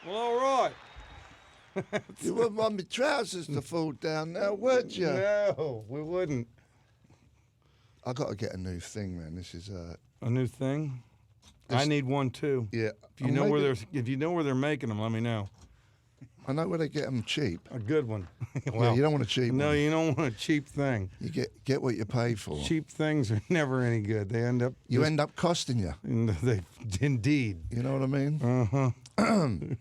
Well, all right. You wouldn't want my trousers to fall down now, would you? No, we wouldn't. I got to get a new thing, man. This is A new thing? I need one too. yeah. If you know where they're making them, let me know. I know where they get them cheap. A good one. Yeah, you don't want a cheap one. No, you don't want a cheap thing. You get what you pay for. Cheap things are never any good. They end up. End up costing you. Indeed. You know what I mean? Uh-huh.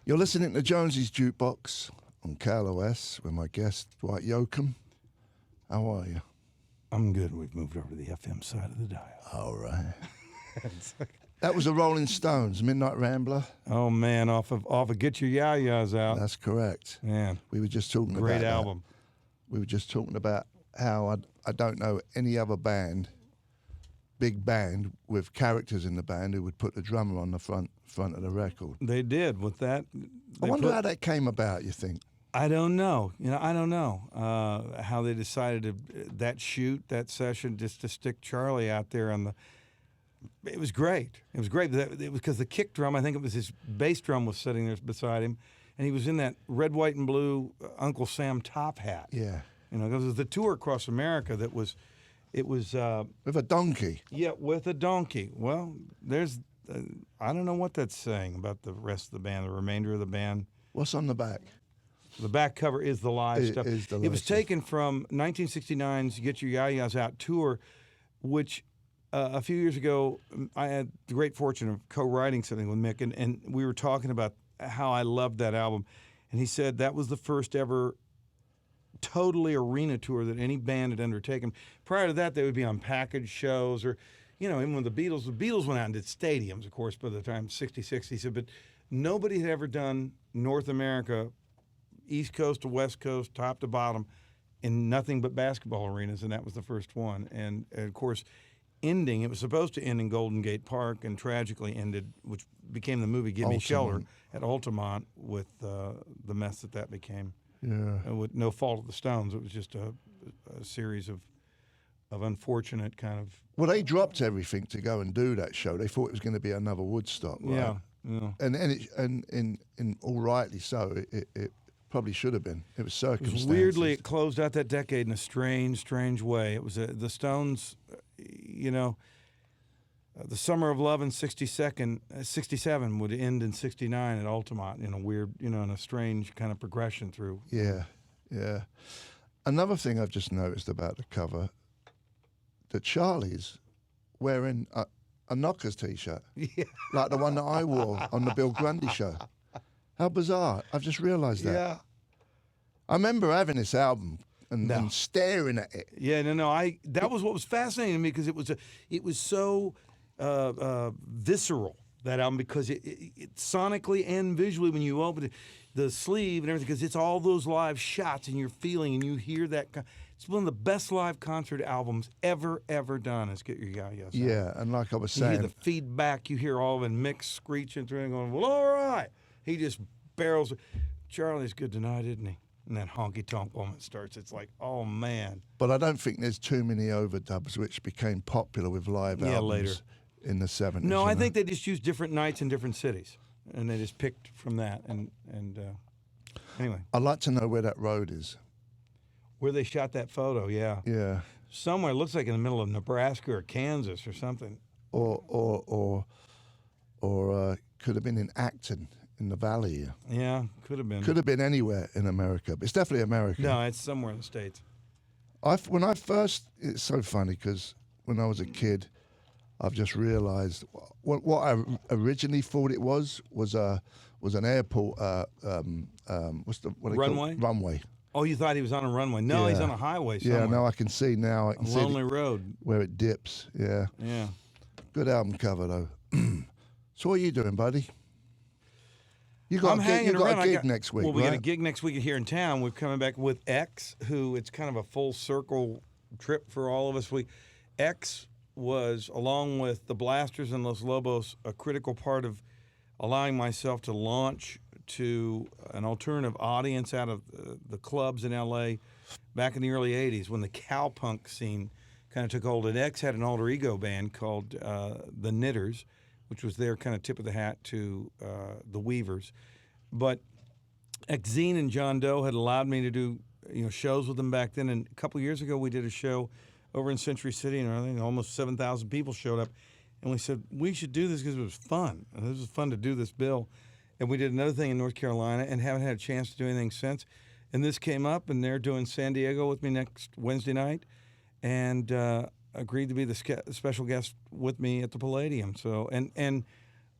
You're listening to Jonesy's Jukebox on CalOS with my guest, Dwight Yoakam. How are you? I'm good. We've moved over to the FM side of the dial. All right. That was the Rolling Stones, Midnight Rambler. Oh, man, off of Get Your Ya-Ya's Out. That's correct. Man. We were just talking about Great album. We were just talking about how I don't know any other band, big band, with characters in the band who would put the drummer on the front of the record. They did with that. I wonder how that came about, you think? I don't know. I don't know how they decided that session, just to stick Charlie out there on the. It was great. It was great. It was because the kick drum, I think it was his bass drum, was sitting there beside him, and he was in that red, white, and blue Uncle Sam top hat. Yeah. Because it was the tour across America that was. It was with a donkey. Yeah, with a donkey. Well, there's. I don't know what that's saying about the rest of the band, the remainder of the band. What's on the back? The back cover is the live stuff. It was taken from 1969's Get Your Ya-Ya's Out tour, which a few years ago I had the great fortune of co-writing something with Mick, and we were talking about how I loved that album. And he said that was the first ever totally arena tour that any band had undertaken. Prior to that, they would be on package shows or, even when the Beatles went out and did stadiums, of course, by the time 66, he said, but nobody had ever done North America, East Coast to West Coast, top to bottom, in nothing but basketball arenas, and that was the first one. And of course, it was supposed to end in Golden Gate Park and tragically ended, which became the movie Give Me Shelter at Altamont with the mess that became. Yeah. With no fault of the Stones. It was just a series of unfortunate kind of. Well, they dropped everything to go and do that show. They thought it was going to be another Woodstock, right? Yeah. And all rightly so. It probably should have been. It was circumstances. Weirdly, it closed out that decade in a strange way. It was the Stones, the Summer of Love in 67 would end in 69 at Altamont in a weird, in a strange kind of progression through. Yeah. Another thing I've just noticed about the cover, that Charlie's wearing a Knockers t-shirt, like the one that I wore on the Bill Grundy show. How bizarre! I've just realised that. Yeah. I remember having this album and staring at it. Yeah, no. That was what was fascinating to me because it was so visceral, that album, because it sonically and visually, when you open it, the sleeve and everything, because it's all those live shots and you're feeling and you hear that. It's one of the best live concert albums ever done. Is Get Your Ya-Ya's Out. Yeah, and like I was saying, you hear the feedback, you hear all of it mixed screeching through and going, well, all right. He just barrels. Charlie's good tonight, isn't he? And that honky-tonk moment starts. It's like, oh, man. But I don't think there's too many overdubs which became popular with live albums later in the 70s. No, I think they just used different nights in different cities, and they just picked from that. And anyway. I'd like to know where that road is. Where they shot that photo, yeah. Yeah. Somewhere, it looks like in the middle of Nebraska or Kansas or something. Or could have been in Acton, in the valley here. Yeah, could have been. Could have been anywhere in America, but it's definitely America. No, it's somewhere in the States. It's so funny because when I was a kid, I've just realized what I originally thought it was an airport. Runway? Runway. Oh, you thought he was on a runway? No, Yeah. He's on a highway somewhere. Yeah, no, I can see now. I can see lonely road where it dips. Yeah. Yeah. Good album cover though. So what are you doing, buddy? You I'm got hanging around. a gig next week. Well, we right? got a gig next week here in town. We're coming back with X, who it's kind of a full circle trip for all of us. X was, along with the Blasters and Los Lobos, a critical part of allowing myself to launch to an alternative audience out of the clubs in L.A. back in the early 80s when the cowpunk scene kind of took hold. And X had an alter ego band called The Knitters, which was their kind of tip of the hat to the Weavers. But Exene and John Doe had allowed me to do shows with them back then. And a couple of years ago, we did a show over in Century City, and I think almost 7,000 people showed up. And we said, we should do this because it was fun. This was fun to do this bill. And we did another thing in North Carolina and haven't had a chance to do anything since. And this came up, and they're doing San Diego with me next Wednesday night, and agreed to be the special guest with me at the Palladium. So, and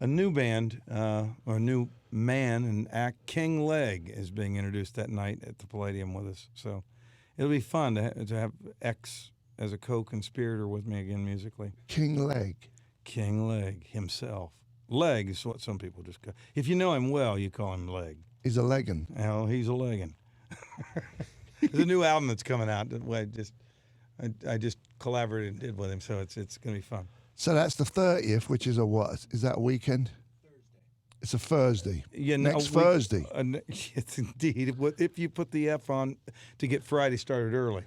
a new band, or a new man and act, King Leg, is being introduced that night at the Palladium with us. So it'll be fun to have X as a co-conspirator with me again musically. King Leg. King Leg himself. Leg is what some people just call. If you know him well, you call him Leg. He's a leggin'. Oh, he's a leggin'. There's a new album that's coming out that I just collaborated and did with him, so it's going to be fun. So that's the 30th, which is a what? Is that a weekend? Thursday. It's a Thursday. Yeah, next Thursday. Yes, indeed. If you put the F on to get Friday started early,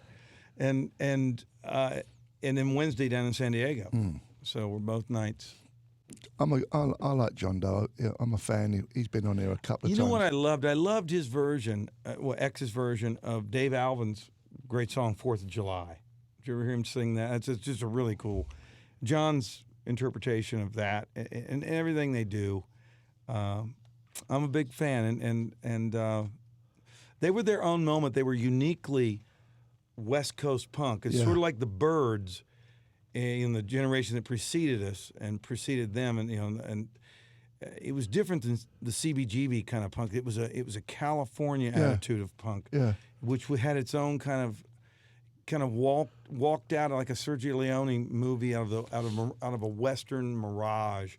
and then Wednesday down in San Diego. So we're both nights. I like John Doe. Yeah, I'm a fan. He's been on here a couple of times. You know what I loved? I loved his version, X's version of Dave Alvin's great song, 4th of July. Did you ever hear him sing that? It's just a really cool. John's interpretation of that and everything they do. I'm a big fan. And they were their own moment. They were uniquely West Coast punk. It's sort of like the Byrds in the generation that preceded us and preceded them, and it was different than the CBGB kind of punk. It was a California attitude of punk, which had its own kind of walked out like a Sergio Leone movie out of a Western mirage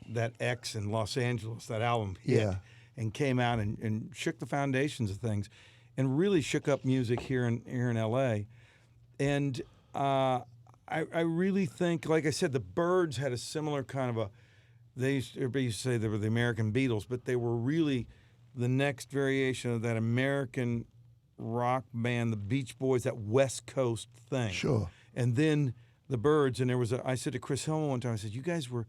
that X in Los Angeles, that album hit, and came out and shook the foundations of things, and really shook up music here in L.A. And I really think, like I said, the Byrds had a similar kind of everybody used to say they were the American Beatles, but they were really the next variation of that American rock band, the Beach Boys, that West Coast thing. Sure. And then the Byrds, and I said to Chris Hillman one time, I said, you guys were,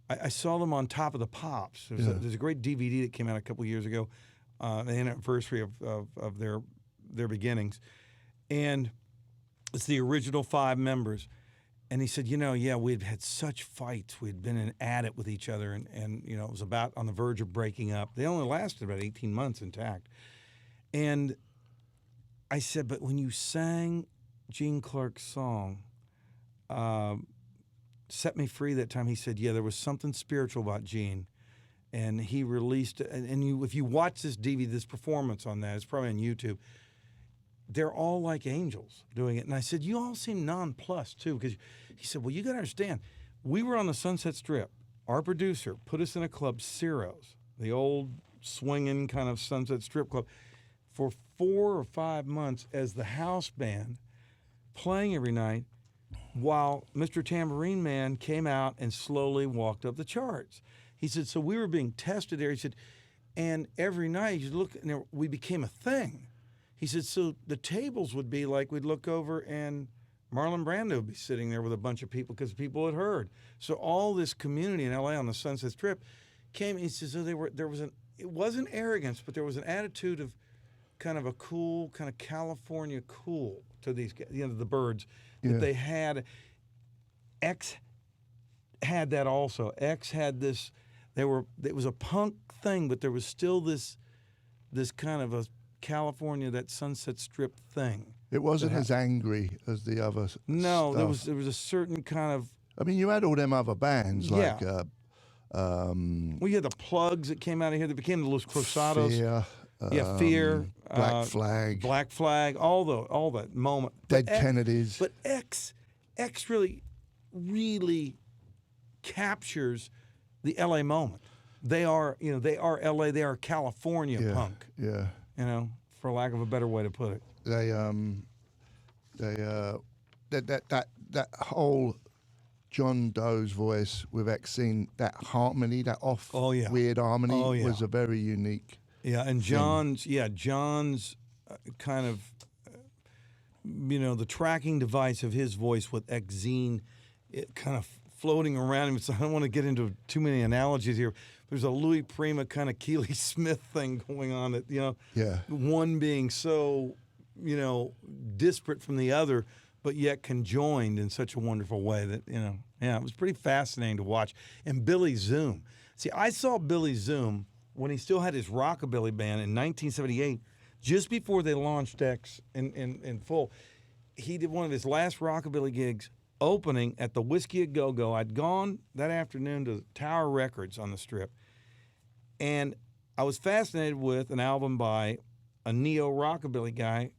I saw them on Top of the Pops. There's a great DVD that came out a couple years ago, the anniversary of their beginnings. And it's the original 5 members. And he said, we'd had such fights. We'd been at it with each other, and it was about on the verge of breaking up. They only lasted about 18 months intact. And I said, but when you sang Gene Clark's song, Set Me Free, that time, he said, there was something spiritual about Gene. And he released, if you watch this performance on that, it's probably on YouTube, they're all like angels doing it. And I said, you all seem nonplussed, too. Because he said, well, you got to understand, we were on the Sunset Strip. Our producer put us in a club, Ciro's, the old swinging kind of Sunset Strip club, for 4 or 5 months as the house band, playing every night, while Mr. Tambourine Man came out and slowly walked up the charts. He said, so we were being tested there. He said, and every night, you look, and we became a thing. He said, so the tables would be like, we'd look over and Marlon Brando would be sitting there with a bunch of people because people had heard. So all this community in L.A. on the Sunset Strip came. He says, so it wasn't arrogance, but there was an attitude of kind of a cool, kind of California cool to these, the Byrds that they had. X had that also. X had this. It was a punk thing, but there was still this kind of a California, that Sunset Strip thing. It wasn't as angry as the other No, stuff. there was a certain kind of. I mean, you had all them other bands like. Well, you had the Plugs that came out of here that became the Los Cruzados. Fear. Fear. Black Flag. All that moment. Dead Kennedys. But X really, really captures the L.A. moment. They are L.A. They are California punk. Yeah. For lack of a better way to put it. That whole John Doe's voice with Exene, that harmony, that weird harmony was a very unique. Yeah, and John's kind of, the tracking device of his voice with Exene, it kind of floating around him. So I don't want to get into too many analogies here. There's a Louis Prima kind of Keely Smith thing going on that, one being so, disparate from the other, but yet conjoined in such a wonderful way that, it was pretty fascinating to watch. And Billy Zoom. See, I saw Billy Zoom when he still had his rockabilly band in 1978, just before they launched X in full. He did one of his last rockabilly gigs opening at the Whiskey A Go-Go. I'd gone that afternoon to Tower Records on the Strip, and I was fascinated with an album by a neo-rockabilly guy,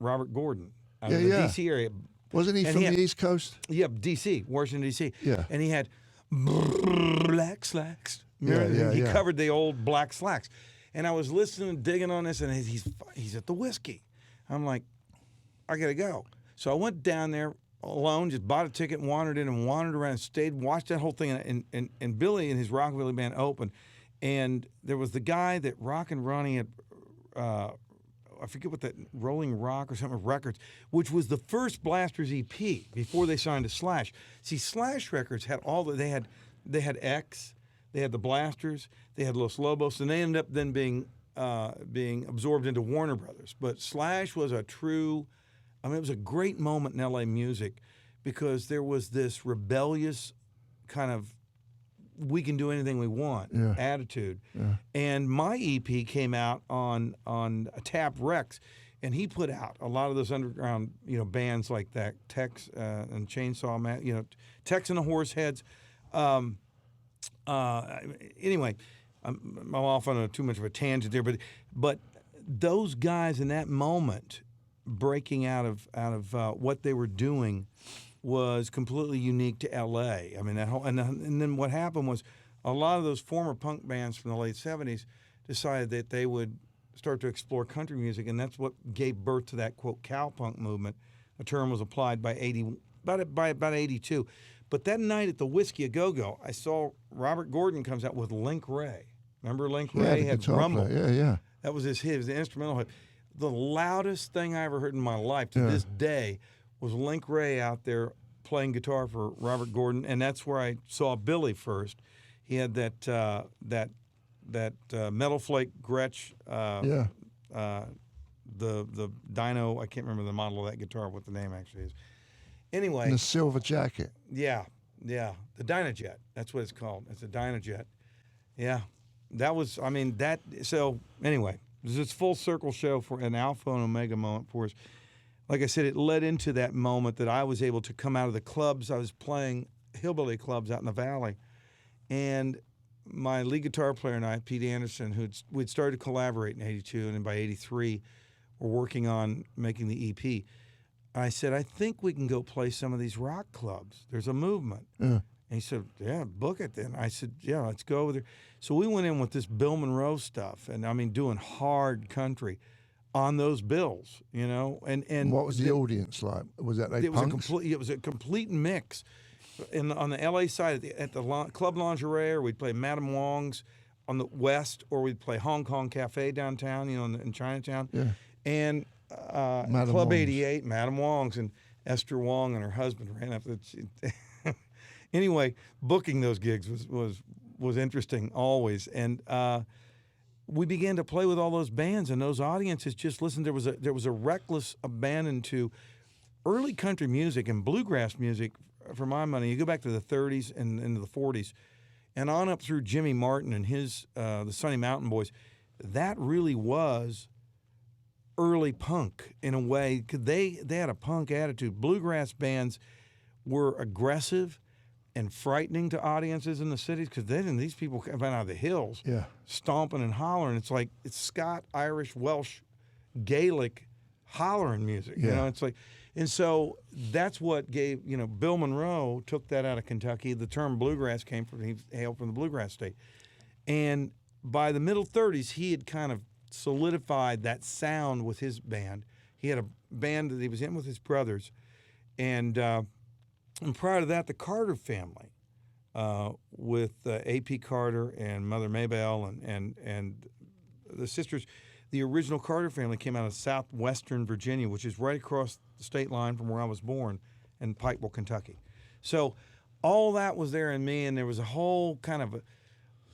Robert Gordon, out of the D.C. area. Wasn't he from the East Coast? Yeah, D.C., Washington, D.C. Yeah. And he had Black Slacks. He covered the old Black Slacks. And I was listening and digging on this, and he's at the Whiskey. I'm like, I got to go. So I went down there alone, just bought a ticket, wandered in and wandered around, stayed, watched that whole thing. And Billy and his rockabilly band opened. And there was the guy that Rock and Ronnie had, I forget what that, Rolling Rock or something, Records, which was the first Blasters EP before they signed to Slash. See, Slash Records had they had X, they had the Blasters, they had Los Lobos, and they ended up then being absorbed into Warner Brothers. But Slash was it was a great moment in LA music because there was this rebellious kind of we can do anything we want attitude. Yeah. And my EP came out on Tap Rex, and he put out a lot of those underground bands like that, Tex and Chainsaw Man, Tex and the Horseheads. Anyway, I'm off on too much of a tangent there, but those guys in that moment breaking out of what they were doing was completely unique to L.A. I mean, that whole and then what happened was a lot of those former punk bands from the late 70s decided that they would start to explore country music, and that's what gave birth to that, quote, cowpunk movement. A term was applied by about 82. But that night at the Whiskey A Go-Go, I saw Robert Gordon comes out with Link Ray. Remember Link Ray had Rumble? Yeah. That was his hit. It was the instrumental hit. The loudest thing I ever heard in my life to this day was Link Ray out there playing guitar for Robert Gordon, and that's where I saw Billy first. He had that Metal Flake Gretsch, the dyno. I can't remember the model of that guitar, what the name actually is. Anyway, and the silver jacket. Yeah, the Dynajet. That's what it's called. It's a Dynajet. Yeah, that was. I mean that. So anyway, it was this full circle show for an Alpha and Omega moment for us. Like I said, it led into that moment that I was able to come out of the clubs. I was playing hillbilly clubs out in the valley, and my lead guitar player and I, Pete Anderson, we'd started to collaborate in '82, and then by '83, we're working on making the EP. I said, I think we can go play some of these rock clubs. There's a movement. Yeah. And he said, yeah, book it then. I said, yeah, let's go over there. So we went in with this Bill Monroe stuff, and I mean doing hard country on those bills, And what was the audience like? Was that punks? It was a complete mix. On the LA side, at the Club Lingerie, or we'd play Madame Wong's on the west, or we'd play Hong Kong Cafe downtown, in Chinatown. Yeah. And Club Wong's. 88, Madame Wong's, and Esther Wong and her husband ran up. Anyway, booking those gigs was interesting always, and we began to play with all those bands, and those audiences just listened. There was a reckless abandon to early country music and bluegrass music. For my money, you go back to the 30s and into the 40s, and on up through Jimmy Martin and his the Sunny Mountain Boys. That really was early punk in a way, because they had a punk attitude. Bluegrass bands were aggressive and frightening to audiences in the cities, because then these people come out of the hills, stomping and hollering. It's like it's Scott, Irish, Welsh, Gaelic hollering music. It's like, and so that's what gave Bill Monroe took that out of Kentucky. The term bluegrass came from, he hailed from the bluegrass state, and by the middle 30s he had kind of solidified that sound with his band. He had a band that he was in with his brothers, and prior to that, the Carter family, with A.P. Carter and Mother Maybelle and the sisters. The original Carter family came out of southwestern Virginia, which is right across the state line from where I was born, in Pikeville, Kentucky. So all that was there in me, and there was a whole kind of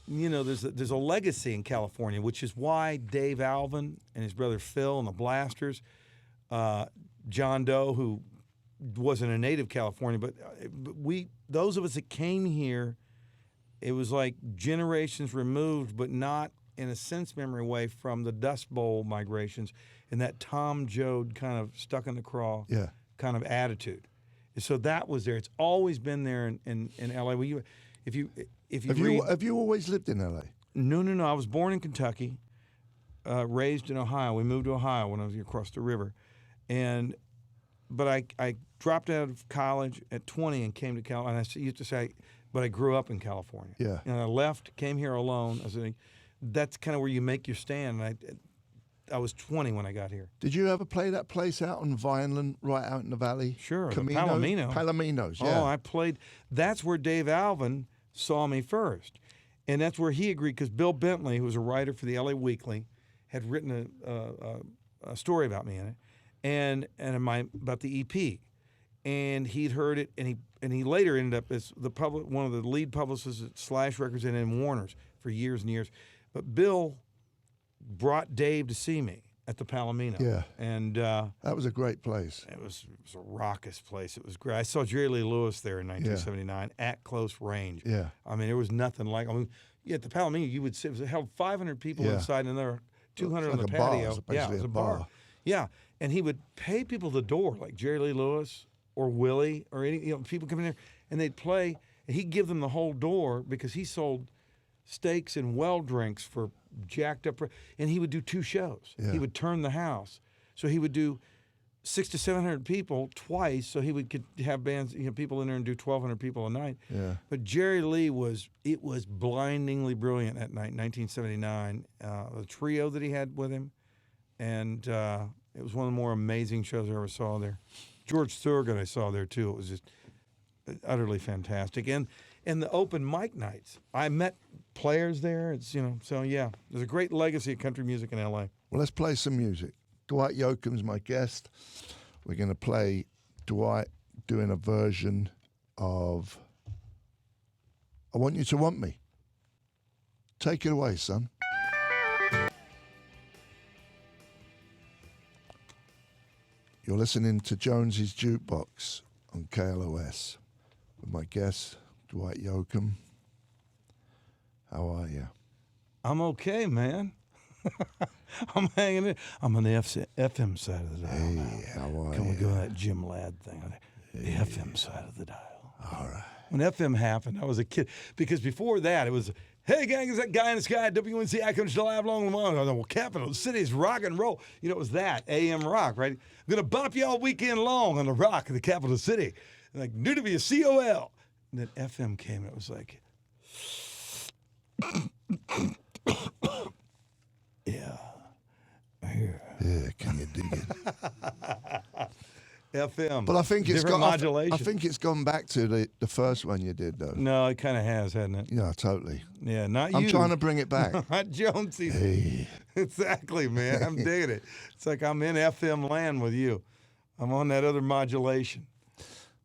there's a legacy in California, which is why Dave Alvin and his brother Phil and the Blasters, John Doe, who wasn't a native California, but those of us that came here, it was like generations removed, but not in a sense memory way from the Dust Bowl migrations and that Tom Joad kind of stuck in the craw kind of attitude. And so that was there. It's always been there in LA. Have you always lived in LA? No. I was born in Kentucky, raised in Ohio. We moved to Ohio when I was across the river, but I dropped out of college at 20 and came to California. And I used to say, but I grew up in California. Yeah. And I left, came here alone. That's kind of where you make your stand. And I was 20 when I got here. Did you ever play that place out on Vineland, right out in the valley? Sure, Camino? Palomino. Palominos, yeah. Oh, I played. That's where Dave Alvin saw me first. And that's where he agreed, because Bill Bentley, who was a writer for the LA Weekly, had written a story about me in it, and about the EP. And he'd heard it, and he later ended up as one of the lead publicists at Slash Records and in Warner's for years and years. But Bill brought Dave to see me at the Palomino. Yeah. And that was a great place. It was a raucous place. It was great. I saw Jerry Lee Lewis there in 1979 at close range. Yeah. I mean, there was nothing like. At the Palomino, you would sit. It held 500 people inside, and there were 200 on the patio. It was a bar. Yeah, and he would pay people the door, like Jerry Lee Lewis or Willie or any people come in there, and they'd play, and he'd give them the whole door because he sold steaks and well drinks for jacked up, and he would do 2 shows. Yeah. He would turn the house, so he would do 600 to 700 people twice, so he could have bands, people in there and do 1,200 people a night. Yeah. But Jerry Lee was blindingly brilliant that night, 1979. The trio that he had with him, and it was one of the more amazing shows I ever saw there. George Thorogood I saw there too. It was just utterly fantastic. And the open mic nights, I met players there. It's so yeah, there's a great legacy of country music in LA. Well, let's play some music. Dwight Yoakam's my guest. We're going to play Dwight doing a version of I Want You to Want Me. Take it away, son. You're listening to Jonesy's Jukebox on KLOS with my guest, Dwight Yoakam. How are you? I'm okay, man. I'm hanging in. I'm on the FM side of the dial now. How are Can you? we go to that Jim Ladd thing on the FM side of the dial? All right. When FM happened, I was a kid. Because before that, it was, hey, gang, is that guy in the sky at WNC? I come to live long. Well, capital city's rock and roll. It was that, AM rock, right? I'm going to bop you all weekend long on the rock of the capital city. Like, new to be a COL. And then FM came, and it was like, yeah. Yeah, can you dig it? FM. But I think it's different got. modulation. I think it's gone back to the first one you did, though. No, it kind of has, hasn't it? Yeah, totally. Yeah, not I'm you. trying to bring it back. Not Jonesy. Hey. Exactly, man. I'm digging it. It's like I'm in FM land with you. I'm on that other modulation.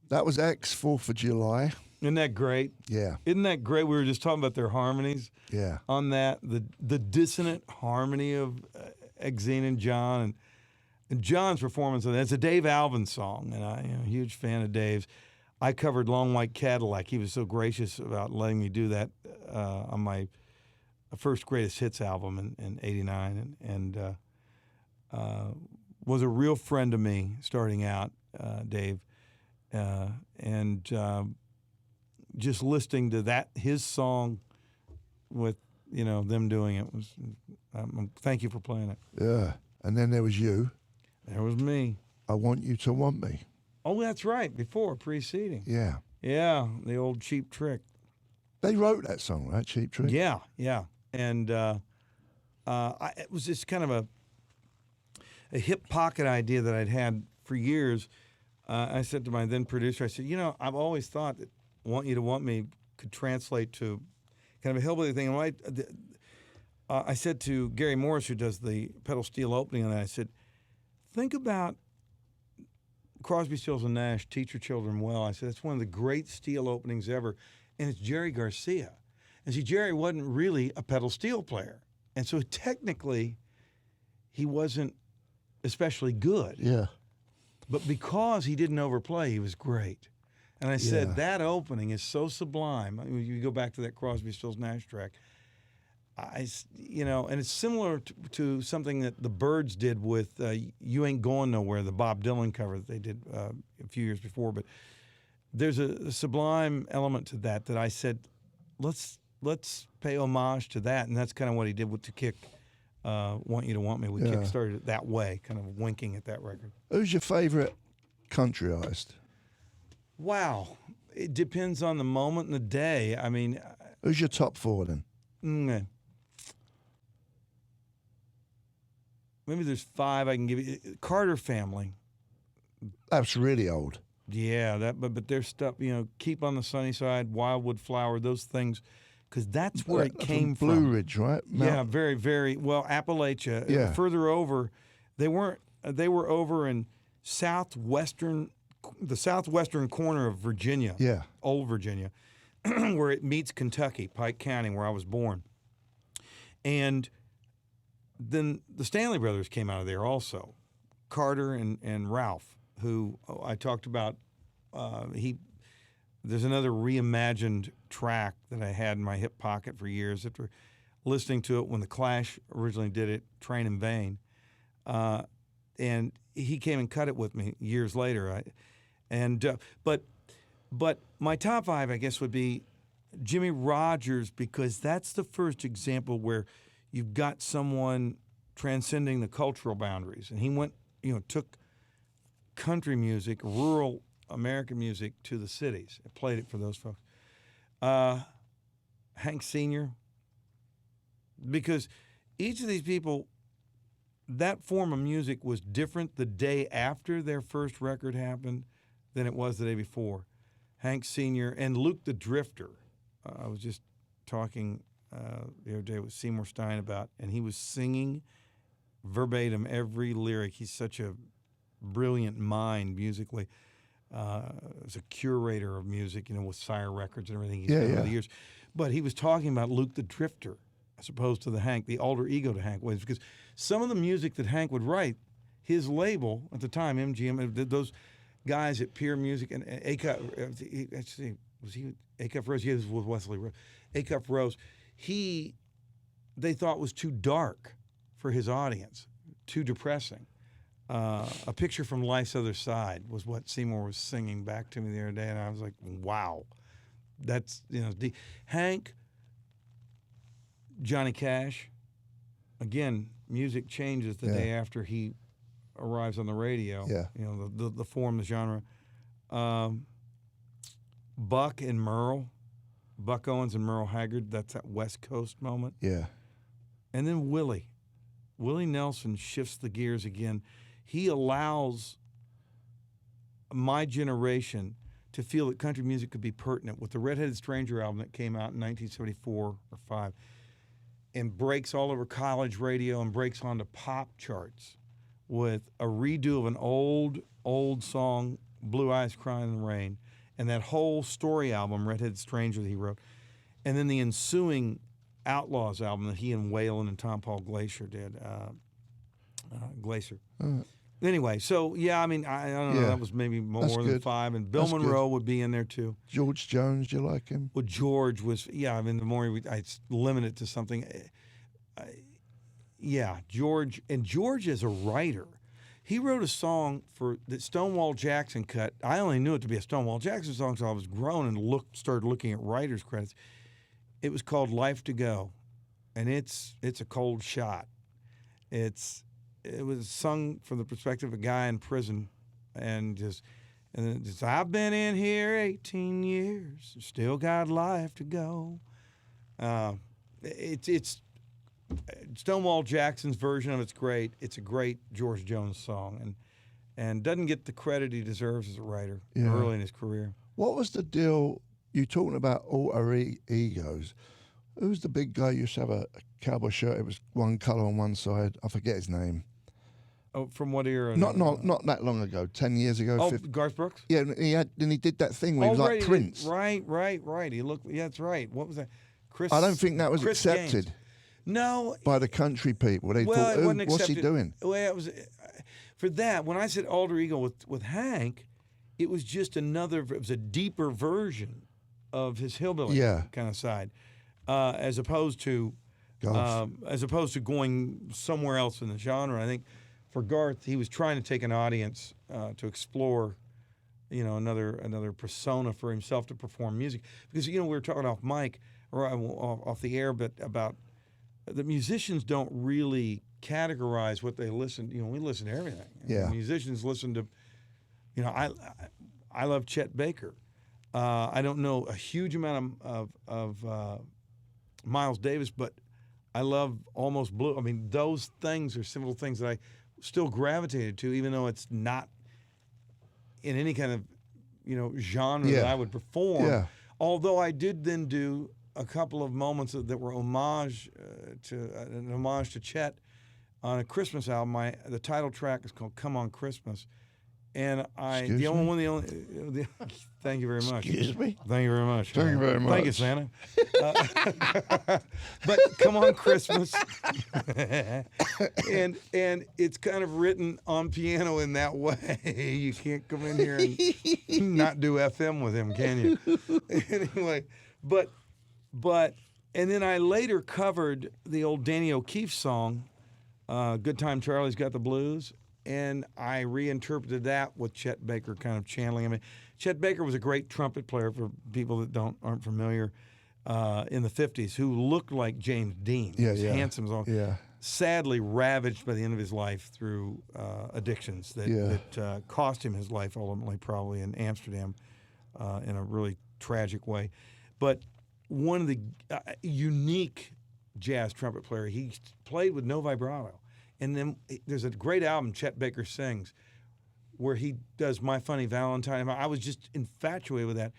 That was X 4th of July. Isn't that great? Yeah. Isn't that great? We were just talking about their harmonies. Yeah. On that, the dissonant harmony of Exene and John, and John's performance of that. It's a Dave Alvin song, and I'm a huge fan of Dave's. I covered Long White Cadillac. He was so gracious about letting me do that on my first Greatest Hits album in '89, and was a real friend to me starting out, Dave, and just listening to his song with them doing it was. Thank you for playing it. Yeah. And then there was you. There was me. I Want You to Want Me. Oh, that's right. Preceding. Yeah. Yeah, the old Cheap Trick. They wrote that song, right? Cheap Trick? Yeah. And it was just kind of a hip pocket idea that I'd had for years. I said to my then producer, I said, I've always thought that Want You to Want Me could translate to kind of a hillbilly thing. And I said to Gary Morris, who does the pedal steel opening on that, I said, think about Crosby, Stills and Nash, Teach Your Children Well. I said, that's one of the great steel openings ever. And it's Jerry Garcia. And see, Jerry wasn't really a pedal steel player. And so technically, he wasn't especially good. Yeah. But because he didn't overplay, he was great. And I said, that opening is so sublime. I mean, you go back to that Crosby, Stills, Nash track. And it's similar to something that the Byrds did with You Ain't Going Nowhere, the Bob Dylan cover that they did a few years before. But there's a sublime element to that I said, let's pay homage to that. And that's kind of what he did with To Kick Want You to Want Me. We kick-started it that way, kind of winking at that record. Who's your favorite country artist? Wow. It depends on the moment and the day. I mean... Who's your top 4 then? Maybe there's 5 I can give you. Carter Family. That's really old. Yeah, but their stuff, Keep on the Sunny Side, Wildwood Flower, those things, because that's where it came from. Blue Ridge, right? Yeah, very, very, well, Appalachia. Yeah. Further over, they were over in the southwestern corner of Virginia. Yeah. Old Virginia, where it meets Kentucky, Pike County, where I was born. And then the Stanley Brothers came out of there also. Carter and Ralph, who I talked about. There's another reimagined track that I had in my hip pocket for years after listening to it when the Clash originally did it, Train in Vain. And he came and cut it with me years later. But my top 5, I guess, would be Jimmy Rogers, because that's the first example where you've got someone transcending the cultural boundaries. And he went, took country music, rural American music to the cities and played it for those folks. Hank Sr., because each of these people, that form of music was different the day after their first record happened than it was the day before. Hank Sr. and Luke the Drifter. I was just talking the other day with Seymour Stein about, and he was singing verbatim every lyric. He's such a brilliant mind musically. As a curator of music, with Sire Records and everything he's done over the years. But he was talking about Luke the Drifter as opposed to the Hank, the alter ego to Hank Williams, because some of the music that Hank would write, his label at the time, MGM, those guys at Peer Music and Acuff, was he Acuff Rose? Yeah, this was with Wesley Rose. Acuff Rose, they thought was too dark for his audience, too depressing. A Picture from Life's Other Side was what Seymour was singing back to me the other day, and I was like, wow. That's, Hank, Johnny Cash, again, music changes the day after he arrives on the radio. Yeah. The form, the genre. Buck and Merle, Buck Owens and Merle Haggard, that's that West Coast moment. Yeah. And then Willie Nelson shifts the gears again. He allows my generation to feel that country music could be pertinent with the Red-Headed Stranger album that came out in 1974 or 5 and breaks all over college radio and breaks onto pop charts with a redo of an old song, Blue Eyes Crying in the Rain, and that whole story album, Red-Headed Stranger, that he wrote. And then the ensuing Outlaws album that he and Waylon and Tom Paul Glacier did. Glacier. Anyway, so I don't know. That was maybe more than 5, and Bill Monroe would be in there too. George Jones, do you like him? Well, George was. The more I limit it to something. George as a writer, he wrote a song that Stonewall Jackson cut. I only knew it to be a Stonewall Jackson song, so I was grown and started looking at writers' credits. It was called "Life to Go," and it's a cold shot. It was sung from the perspective of a guy in prison, and I've been in here 18 years, still got life to go. It's Stonewall Jackson's version of it's great. It's a great George Jones song, and doesn't get the credit he deserves as a writer early in his career. What was the deal? You talking about alter egos? Who's the big guy who used to have a cowboy shirt? It was one color on one side. I forget his name. Oh, from what era? Not that long ago. 10 years ago. Oh, 50. Garth Brooks. Yeah, and he did that thing where he was like Prince. Right. He looked. Yeah, that's right. What was that? I don't think that was Chris accepted. Gaines. No, by the country people. They thought, it wasn't accepted. what's he doing? Well, it was for that. When I said alter ego with Hank, it was just another. It was a deeper version of his hillbilly kind of side, as opposed to going somewhere else in the genre. I think for Garth, he was trying to take an audience to explore, another persona for himself to perform music. Because we were talking off mic or off the air, but about the musicians don't really categorize what they listen. We listen to everything. Yeah. Musicians listen to, I love Chet Baker. I don't know a huge amount of Miles Davis, but I love Almost Blue. I mean, those things are simple things that I still gravitated to, even though it's not in any kind of, genre that I would perform. Yeah. Although I did then do a couple of moments that were an homage to Chet on a Christmas album. The title track is called "Come on Christmas," and thank you very much. Excuse me. Thank you very much. Thank you very much. Thank you, Santa. But "Come on Christmas," and it's kind of written on piano in that way. You can't come in here and not do FM with him, can you? Anyway, but and then I later covered the old Danny O'Keefe song, "Good Time Charlie's Got the Blues," and I reinterpreted that with Chet Baker kind of channeling. I mean, Chet Baker was a great trumpet player for people that aren't familiar in the 50s, who looked like James Dean. Yeah, handsome as all. Yeah. Sadly ravaged by the end of his life through addictions that cost him his life ultimately, probably in Amsterdam, in a really tragic way. But one of the unique jazz trumpet player. He played with no vibrato. And then there's a great album, Chet Baker Sings, where he does My Funny Valentine. I was just infatuated with that.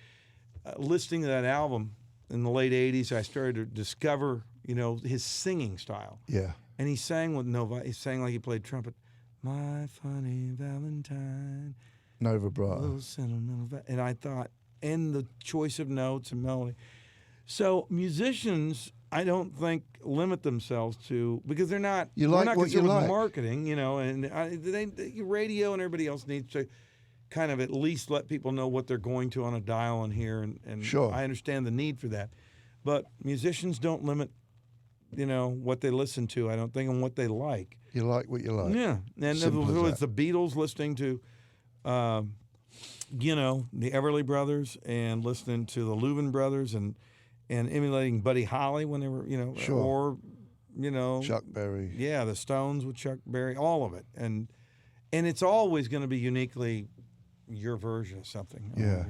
Listening to that album in the late 80s, I started to discover, his singing style. Yeah. And he sang with he sang like he played trumpet. My Funny Valentine. No vibrato. Little sentimental. And I thought, and the choice of notes and melody. So musicians, I don't think, limit themselves to, because they're not. You like we're not what you like. Marketing, and radio and everybody else needs to kind of at least let people know what they're going to on a dial in here, and sure. I understand the need for that, but musicians don't limit, what they listen to. I don't think, and what they like. You like what you like. Yeah, and Simple it's the Beatles listening to, the Everly Brothers and listening to the Louvin Brothers and emulating Buddy Holly when they were, sure. or, Chuck Berry. Yeah, the Stones with Chuck Berry, all of it. And it's always going to be uniquely your version of something. Yeah.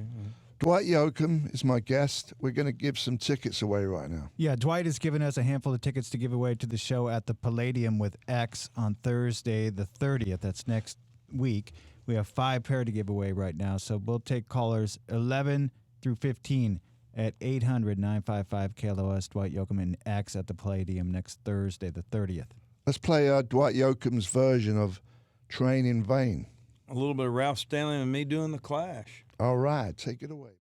Dwight Yoakam is my guest. We're going to give some tickets away right now. Yeah, Dwight has given us a handful of tickets to give away to the show at the Palladium with X on Thursday the 30th. That's next week. We have 5 pair to give away right now, so we'll take callers 11 through 15 at 800-955-KLOS, Dwight Yoakam and X at the Palladium next Thursday, the 30th. Let's play Dwight Yoakam's version of Train in Vain. A little bit of Ralph Stanley and me doing the Clash. All right, take it away.